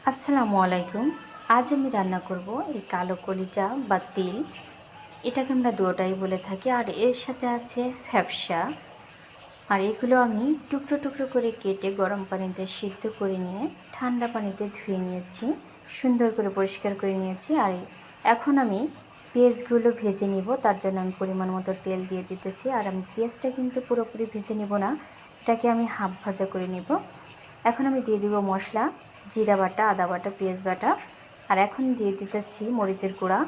আসসালামু আলাইকুম। আজ আমি রান্না করব এই কালো কলিজা বা তিল। এটাকে আমরা দুটোটাই বলে থাকি। আর এর সাথে আছে ফ্যাপসা। আর এগুলো আমি টুকরো টুকরো করে কেটে গরম পানিতে সিদ্ধ করে নিয়ে ঠান্ডা পানিতে ধুয়ে নিয়েছি, সুন্দর করে পরিষ্কার করে নিয়েছি। আর এখন আমি পেঁয়াজগুলো ভেজে নিব। তার জন্য আমি পরিমাণ মতো তেল দিয়ে দিতেছি। আর আমি পেঁয়াজটা কিন্তু পুরোপুরি ভেজে নিব না, এটাকে আমি হাফ ভাজা করে নিব। এখন আমি দিয়ে দিব মশলা, জিরা বাটা, আদা বাটা, পেঁয়াজ বাটা। আর এখন দিয়ে দিতেছি মরিচের গুঁড়া।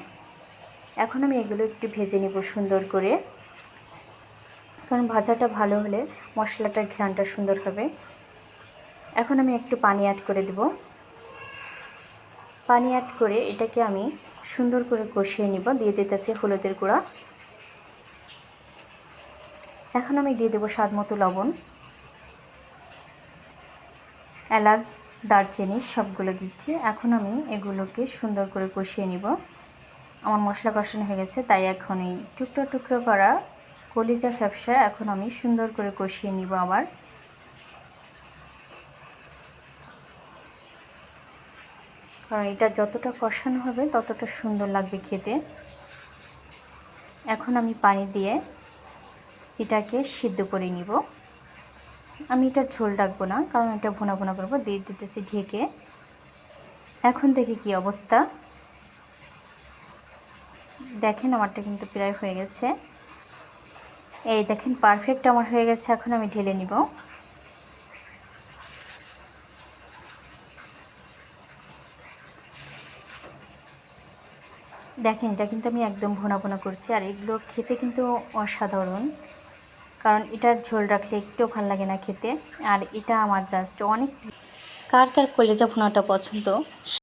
এখন আমি এগুলো একটু ভেজে নিব সুন্দর করে, কারণ ভাজাটা ভালো হলে মশলাটার ঘ্রাণটা সুন্দর হবে। এখন আমি একটু পানি অ্যাড করে দেব। পানি অ্যাড করে এটাকে আমি সুন্দর করে কষিয়ে নিব। দিয়ে দিতেছি হলুদের গুঁড়া। এখন আমি দিয়ে দেবো স্বাদ মতো লবণ, এলাচ, দারচিনি সবগুলো দিচ্ছি। এখন আমি এগুলোকে সুন্দর করে কষিয়ে নিব। আমার মশলা কষানো হয়ে গেছে, তাই এখন এই টুকরো টুকরো করা কলিজা ফ্যাপসা এখন আমি সুন্দর করে কষিয়ে নিব আবার। কারণ এটা যতটা কষানো হবে ততটা সুন্দর লাগবে খেতে। এখন আমি পানি দিয়ে এটাকে সিদ্ধ করে নিব। আমি এটা ঝোল রাখবো না, কারণ এটা ভুনা ভুনা করবো। দিয়ে দিতেছি ঢেকে। এখন দেখি কি অবস্থা। দেখেন আমারটা কিন্তু প্রায় হয়ে গেছে। এই দেখেন পারফেক্ট আমার হয়ে গেছে। এখন আমি ঢেলে নিব। দেখেন এটা কিন্তু আমি একদম ভুনা ভুনা করছি। আর এগুলো খেতে কিন্তু অসাধারণ, কারণ এটার ঝোল রাখলে একটু ভালো লাগে না খেতে। আর এটা আমার জাস্ট অনেক। কার কার কলিজা ভুনাটা পছন্দ